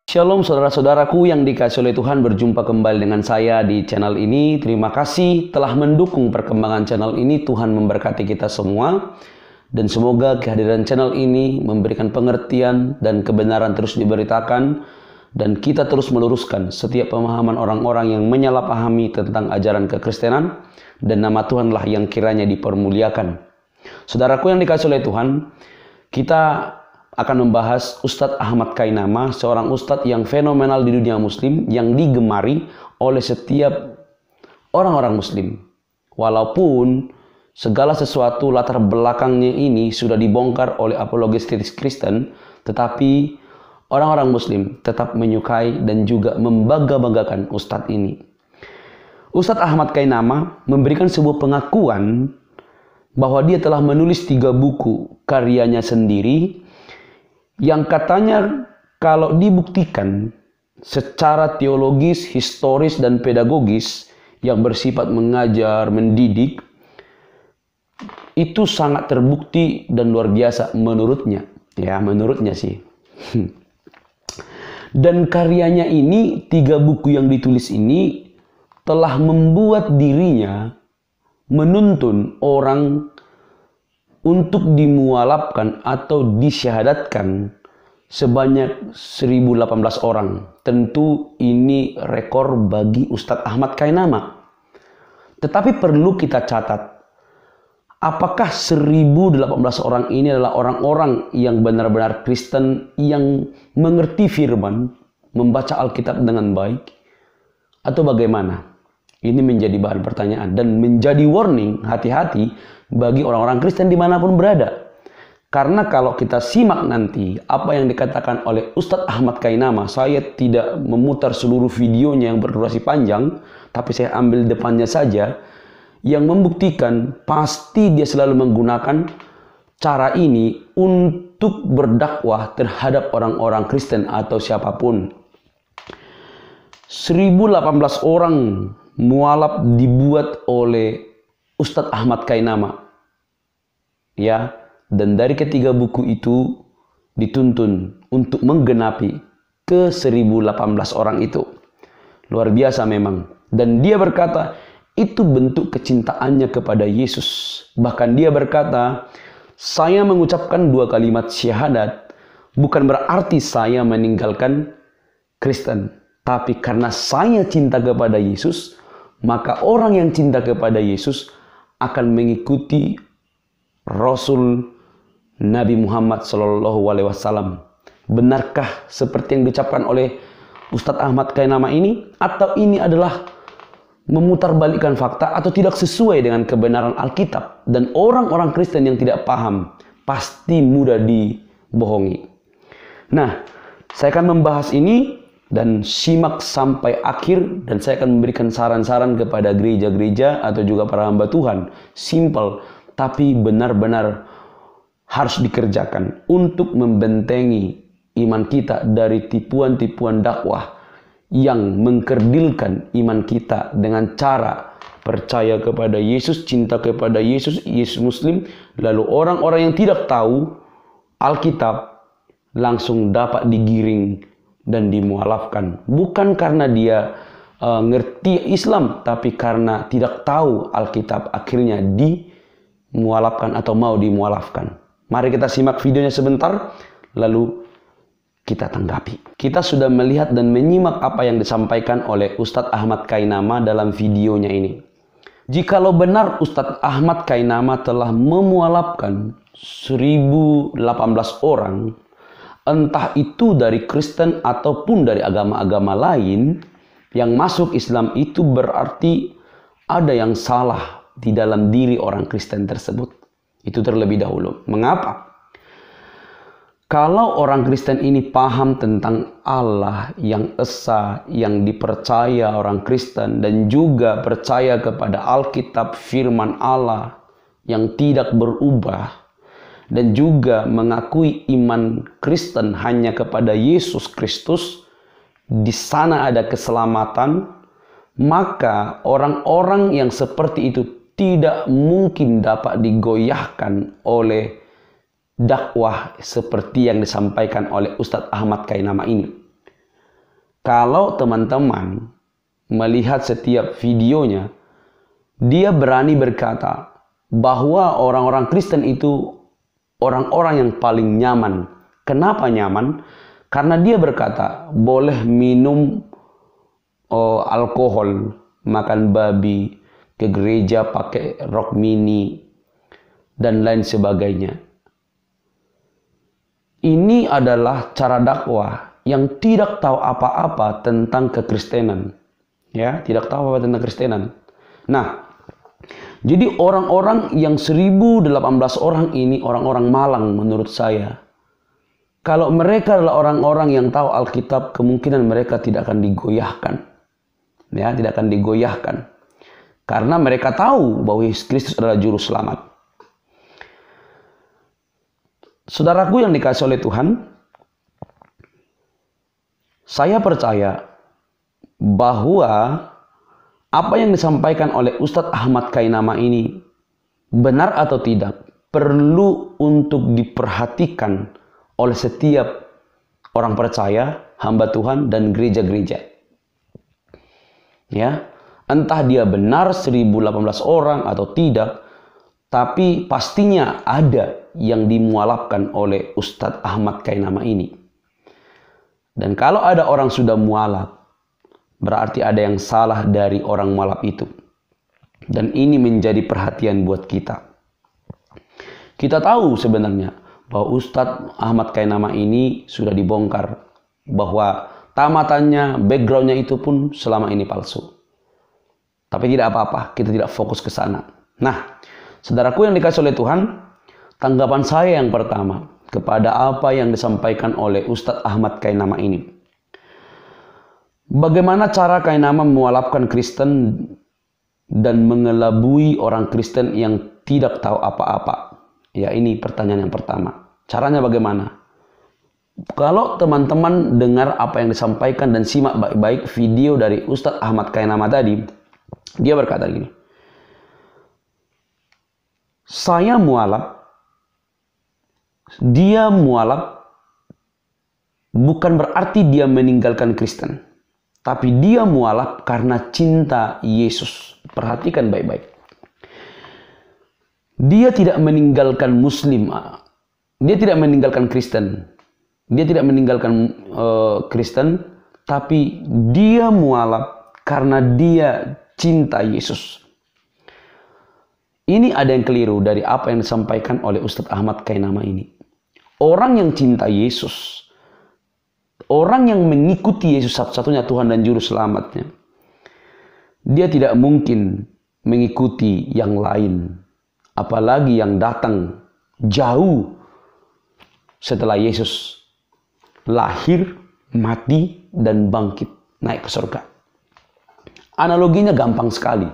Shalom saudara-saudaraku yang dikasihi oleh Tuhan, berjumpa kembali dengan saya di channel ini. Terima kasih telah mendukung perkembangan channel ini. Tuhan memberkati kita semua. Dan semoga kehadiran channel ini memberikan pengertian dan kebenaran terus diberitakan. Dan kita terus meluruskan setiap pemahaman orang-orang yang menyalahpahami tentang ajaran kekristenan. Dan nama Tuhanlah yang kiranya dipermuliakan. Saudaraku yang dikasihi oleh Tuhan, kita akan membahas Ustadz Ahmad Kainama, seorang ustadz yang fenomenal di dunia muslim, yang digemari oleh setiap orang-orang muslim. Walaupun segala sesuatu latar belakangnya ini sudah dibongkar oleh apologetis Kristen, tetapi orang-orang muslim tetap menyukai dan juga membangga-banggakan ustadz ini. Ustadz Ahmad Kainama memberikan sebuah pengakuan bahwa dia telah menulis 3 buku karyanya sendiri, yang katanya kalau dibuktikan secara teologis, historis, dan pedagogis yang bersifat mengajar, mendidik, itu sangat terbukti dan luar biasa menurutnya. Ya, menurutnya sih. Dan karyanya ini, 3 buku yang ditulis ini telah membuat dirinya menuntun orang untuk dimualafkan atau disyahadatkan sebanyak 1018 orang. Tentu ini rekor bagi Ustadz Ahmad Kainama. Tetapi perlu kita catat, apakah 1018 orang ini adalah orang-orang yang benar-benar Kristen, yang mengerti firman, membaca Alkitab dengan baik, atau bagaimana? Ini menjadi bahan pertanyaan dan menjadi warning, hati-hati bagi orang-orang Kristen dimanapun berada. Karena kalau kita simak nanti apa yang dikatakan oleh Ustadz Ahmad Kainama, saya tidak memutar seluruh videonya yang berdurasi panjang, tapi saya ambil depannya saja, yang membuktikan pasti dia selalu menggunakan cara ini untuk berdakwah terhadap orang-orang Kristen atau siapapun. 1018 orang mualaf dibuat oleh Ustadz Ahmad Kainama. Ya, dan dari ketiga buku itu dituntun untuk menggenapi ke 1018 orang itu. Luar biasa memang. Dan dia berkata, itu bentuk kecintaannya kepada Yesus. Bahkan dia berkata, saya mengucapkan 2 kalimat syahadat bukan berarti saya meninggalkan Kristen. Tapi karena saya cinta kepada Yesus, maka orang yang cinta kepada Yesus akan mengikuti Rasul Nabi Muhammad SAW. Benarkah seperti yang diucapkan oleh Ustadz Ahmad Kainama ini? Atau ini adalah memutarbalikkan fakta atau tidak sesuai dengan kebenaran Alkitab? Dan orang-orang Kristen yang tidak paham pasti mudah dibohongi. Nah, saya akan membahas ini dan simak sampai akhir, dan saya akan memberikan saran-saran kepada gereja-gereja atau juga para hamba Tuhan. Simple, tapi benar-benar harus dikerjakan untuk membentengi iman kita dari tipuan-tipuan dakwah yang mengkerdilkan iman kita dengan cara percaya kepada Yesus, cinta kepada Yesus, Yesus Muslim. Lalu orang-orang yang tidak tahu Alkitab langsung dapat digiring dan dimualafkan. Bukan karena dia ngerti Islam, tapi karena tidak tahu Alkitab, akhirnya dimualafkan atau mau dimualafkan. Mari kita simak videonya sebentar, lalu kita tanggapi. Kita sudah melihat dan menyimak apa yang disampaikan oleh Ustadz Ahmad Kainama dalam videonya ini. Jikalau benar Ustadz Ahmad Kainama telah memualafkan 1018 orang, entah itu dari Kristen ataupun dari agama-agama lain yang masuk Islam, itu berarti ada yang salah di dalam diri orang Kristen tersebut. Itu terlebih dahulu. Mengapa? Kalau orang Kristen ini paham tentang Allah yang esa, yang dipercaya orang Kristen, dan juga percaya kepada Alkitab, firman Allah yang tidak berubah, dan juga mengakui iman Kristen hanya kepada Yesus Kristus, di sana ada keselamatan, maka orang-orang yang seperti itu tidak mungkin dapat digoyahkan oleh dakwah seperti yang disampaikan oleh Ustadz Ahmad Kainama ini. Kalau teman-teman melihat setiap videonya, dia berani berkata bahwa orang-orang Kristen itu orang-orang yang paling nyaman. Kenapa nyaman? Karena dia berkata boleh minum alkohol, makan babi, ke gereja pakai rok mini, dan lain sebagainya. Ini adalah cara dakwah yang tidak tahu apa-apa tentang kekristenan. Ya, tidak tahu apa tentang kekristenan. Nah, jadi orang-orang yang 1018 orang ini orang-orang malang menurut saya. Kalau mereka adalah orang-orang yang tahu Alkitab, kemungkinan mereka tidak akan digoyahkan. Ya, tidak akan digoyahkan. Karena mereka tahu bahwa Yesus Kristus adalah juru selamat. Saudaraku yang dikasihi oleh Tuhan, saya percaya bahwa apa yang disampaikan oleh Ustadz Ahmad Kainama ini benar atau tidak perlu untuk diperhatikan oleh setiap orang percaya, hamba Tuhan, dan gereja-gereja. Ya, entah dia benar 1018 orang atau tidak, tapi pastinya ada yang dimualafkan oleh Ustadz Ahmad Kainama ini. Dan kalau ada orang sudah mualaf, berarti ada yang salah dari orang mualaf itu. Dan ini menjadi perhatian buat kita. Kita tahu sebenarnya bahwa Ustadz Ahmad Kainama ini sudah dibongkar, bahwa tamatannya, backgroundnya itu pun selama ini palsu. Tapi tidak apa-apa, kita tidak fokus ke sana. Nah, saudaraku yang dikasihi oleh Tuhan, tanggapan saya yang pertama kepada apa yang disampaikan oleh Ustadz Ahmad Kainama ini. Bagaimana cara Kainama memualafkan Kristen dan mengelabui orang Kristen yang tidak tahu apa-apa? Ya, ini pertanyaan yang pertama. Caranya bagaimana? Kalau teman-teman dengar apa yang disampaikan dan simak baik-baik video dari Ustadz Ahmad Kainama tadi, dia berkata gini, saya mualaf, dia mualaf bukan berarti dia meninggalkan Kristen. Tapi dia mualaf karena cinta Yesus. Perhatikan baik-baik. Dia tidak meninggalkan Muslim. Dia tidak meninggalkan Kristen. Dia tidak meninggalkan Kristen. Tapi dia mualaf karena dia cinta Yesus. Ini ada yang keliru dari apa yang disampaikan oleh Ustadz Ahmad Kainama ini. Orang yang cinta Yesus, orang yang mengikuti Yesus satu-satunya Tuhan dan Juru Selamatnya, dia tidak mungkin mengikuti yang lain. Apalagi yang datang jauh setelah Yesus lahir, mati, dan bangkit naik ke surga. Analoginya gampang sekali.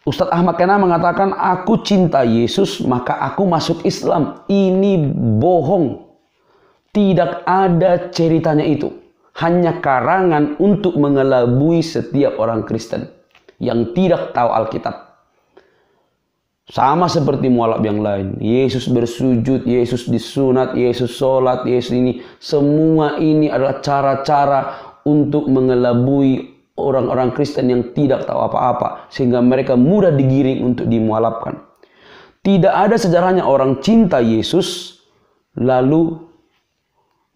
Ustadz Ahmad Kainama mengatakan, aku cinta Yesus maka aku masuk Islam. Ini bohong. Tidak ada ceritanya itu. Hanya karangan untuk mengelabui setiap orang Kristen yang tidak tahu Alkitab. Sama seperti mualaf yang lain. Yesus bersujud, Yesus disunat, Yesus sholat, Yesus ini. Semua ini adalah cara-cara untuk mengelabui orang-orang Kristen yang tidak tahu apa-apa. Sehingga mereka mudah digiring untuk dimualafkan. Tidak ada sejarahnya orang cinta Yesus lalu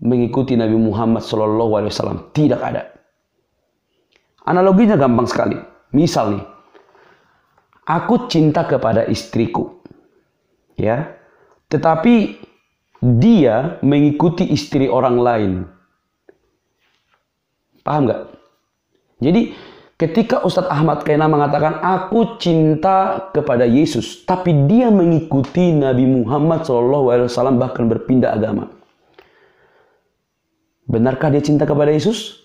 mengikuti Nabi Muhammad SAW. Tidak ada. Analoginya gampang sekali. Misal nih, aku cinta kepada istriku, ya, tetapi dia mengikuti istri orang lain. Paham nggak? Jadi ketika Ustadz Ahmad Kainama mengatakan aku cinta kepada Yesus, tapi dia mengikuti Nabi Muhammad SAW bahkan berpindah agama. Benarkah dia cinta kepada Yesus?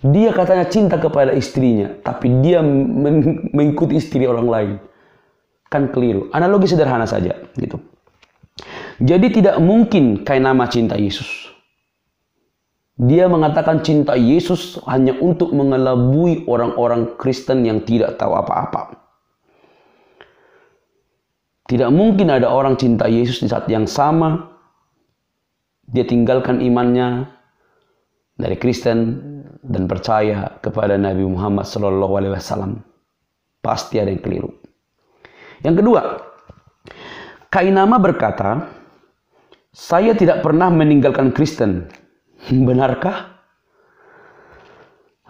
Dia katanya cinta kepada istrinya, tapi dia mengikuti istri orang lain. Kan keliru. Analogi sederhana saja, gitu. Jadi tidak mungkin Kainama cinta Yesus. Dia mengatakan cinta Yesus hanya untuk mengelabui orang-orang Kristen yang tidak tahu apa-apa. Tidak mungkin ada orang cinta Yesus di saat yang sama dia tinggalkan imannya, dari Kristen dan percaya kepada Nabi Muhammad SAW. Pasti ada yang keliru. Yang kedua, Kainama berkata, saya tidak pernah meninggalkan Kristen. Benarkah?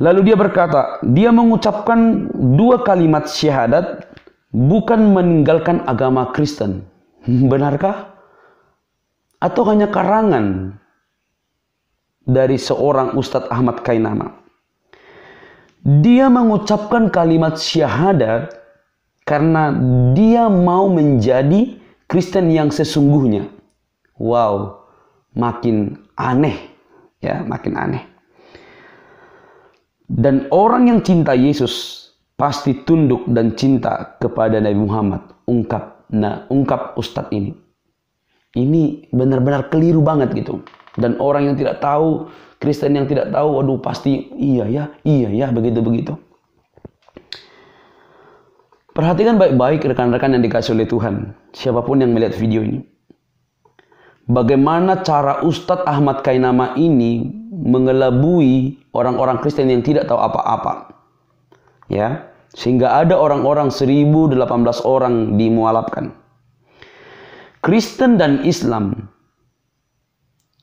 Lalu dia berkata, dia mengucapkan 2 kalimat syahadat, bukan meninggalkan agama Kristen. Benarkah? Atau hanya karangan dari seorang Ustadz Ahmad Kainama? Dia mengucapkan kalimat syahadat karena dia mau menjadi Kristen yang sesungguhnya. Wow, makin aneh, ya, makin aneh. Dan orang yang cinta Yesus pasti tunduk dan cinta kepada Nabi Muhammad. Ungkap Ustadz ini. Ini benar-benar keliru banget gitu. Dan orang yang tidak tahu, Kristen yang tidak tahu, waduh pasti iya ya, begitu-begitu. Perhatikan baik-baik rekan-rekan yang dikasih oleh Tuhan, siapapun yang melihat video ini. Bagaimana cara Ustadz Ahmad Kainama ini mengelabui orang-orang Kristen yang tidak tahu apa-apa. Ya, sehingga ada orang-orang 1018 orang dimualafkan. Kristen dan Islam,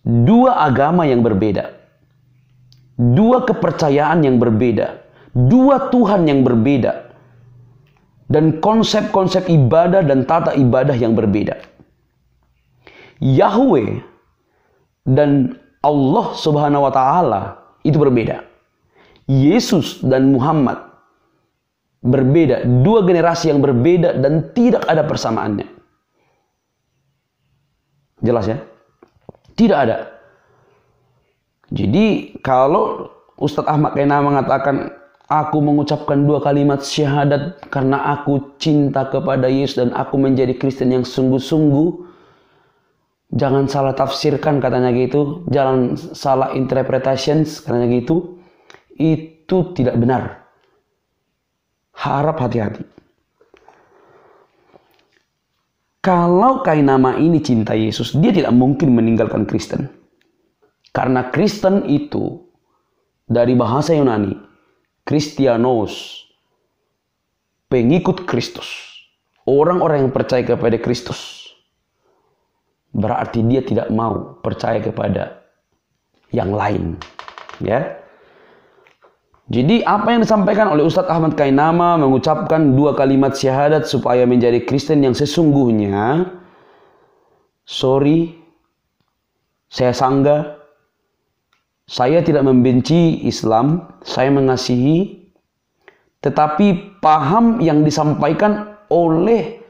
2 agama yang berbeda, 2 kepercayaan yang berbeda, 2 Tuhan yang berbeda, dan konsep-konsep ibadah dan tata ibadah yang berbeda. Yahweh dan Allah Subhanahu wa Ta'ala itu berbeda. Yesus dan Muhammad berbeda, 2 generasi yang berbeda dan tidak ada persamaannya. Jelas ya? Tidak ada. Jadi kalau Ustadz Ahmad Kainama mengatakan, aku mengucapkan 2 kalimat syahadat karena aku cinta kepada Yesus dan aku menjadi Kristen yang sungguh-sungguh, jangan salah tafsirkan katanya gitu, jangan salah interpretations katanya gitu, itu tidak benar. Harap hati-hati. Kalau Kainama ini cinta Yesus, dia tidak mungkin meninggalkan Kristen. Karena Kristen itu dari bahasa Yunani, Christianos, pengikut Kristus. Orang-orang yang percaya kepada Kristus. Berarti dia tidak mau percaya kepada yang lain. Ya. Jadi apa yang disampaikan oleh Ustadz Ahmad Kainama mengucapkan 2 kalimat syahadat supaya menjadi Kristen yang sesungguhnya. Sorry, saya sanggah. Saya tidak membenci Islam, saya mengasihi. Tetapi paham yang disampaikan oleh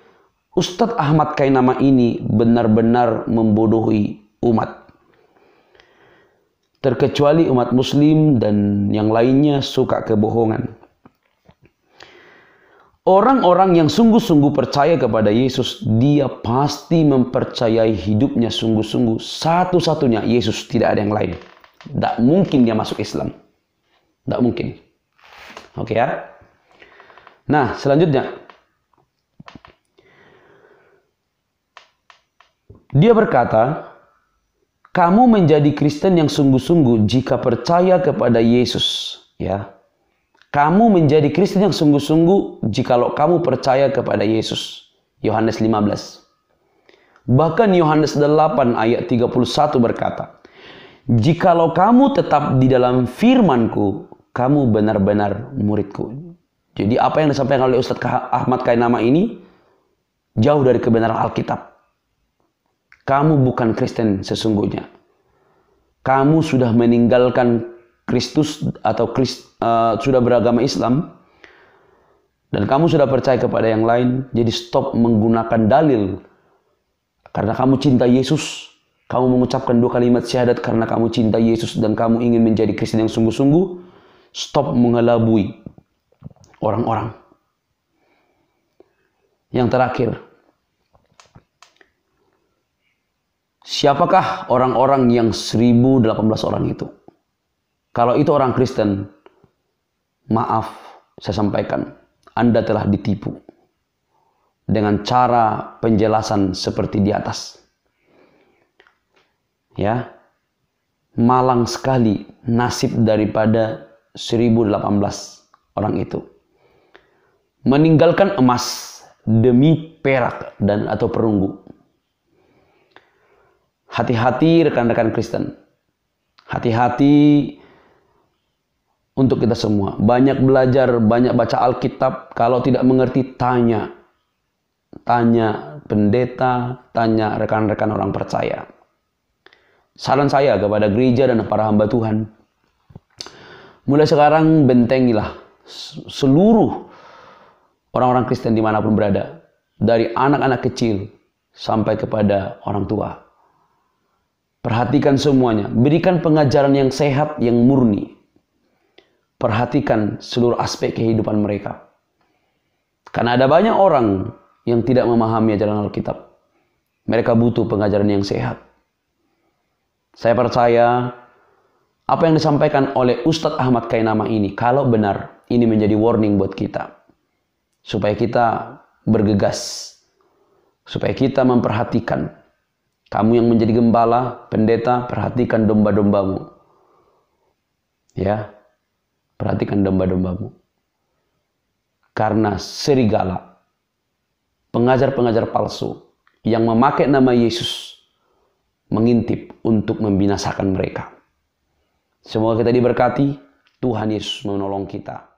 Ustadz Ahmad Kainama ini benar-benar membodohi umat. Terkecuali umat muslim dan yang lainnya suka kebohongan. Orang-orang yang sungguh-sungguh percaya kepada Yesus, dia pasti mempercayai hidupnya sungguh-sungguh. Satu-satunya Yesus, tidak ada yang lain. Tidak mungkin dia masuk Islam. Tidak mungkin. Oke ya. Nah, selanjutnya. Dia berkata, kamu menjadi Kristen yang sungguh-sungguh jika percaya kepada Yesus. Ya. Kamu menjadi Kristen yang sungguh-sungguh jikalau kamu percaya kepada Yesus. Yohanes 15. Bahkan Yohanes 8 ayat 31 berkata, jikalau kamu tetap di dalam firman-Ku, kamu benar-benar murid-Ku. Jadi apa yang disampaikan oleh Ustadz Ahmad Kainama ini jauh dari kebenaran Alkitab. Kamu bukan Kristen sesungguhnya. Kamu sudah meninggalkan Kristus atau sudah beragama Islam. Dan kamu sudah percaya kepada yang lain. Jadi stop menggunakan dalil. Karena kamu cinta Yesus. Kamu mengucapkan 2 kalimat syahadat karena kamu cinta Yesus. Dan kamu ingin menjadi Kristen yang sungguh-sungguh. Stop mengelabui orang-orang. Yang terakhir. Siapakah orang-orang yang 1018 orang itu? Kalau itu orang Kristen, maaf, saya sampaikan, Anda telah ditipu dengan cara penjelasan seperti di atas. Ya, malang sekali nasib daripada 1018 orang itu. Meninggalkan emas demi perak dan atau perunggu. Hati-hati rekan-rekan Kristen. Hati-hati untuk kita semua. Banyak belajar, banyak baca Alkitab. Kalau tidak mengerti, tanya. Tanya pendeta, tanya rekan-rekan orang percaya. Saran saya kepada gereja dan para hamba Tuhan, mulai sekarang bentengilah seluruh orang-orang Kristen dimanapun berada. Dari anak-anak kecil sampai kepada orang tua. Perhatikan semuanya. Berikan pengajaran yang sehat, yang murni. Perhatikan seluruh aspek kehidupan mereka. Karena ada banyak orang yang tidak memahami ajaran Alkitab. Mereka butuh pengajaran yang sehat. Saya percaya apa yang disampaikan oleh Ustadz Ahmad Kainama ini, kalau benar, ini menjadi warning buat kita. Supaya kita bergegas. Supaya kita memperhatikan. Kamu yang menjadi gembala, pendeta, perhatikan domba-dombamu. Ya, perhatikan domba-dombamu. Karena serigala, pengajar-pengajar palsu yang memakai nama Yesus mengintip untuk membinasakan mereka. Semoga kita diberkati. Tuhan Yesus menolong kita.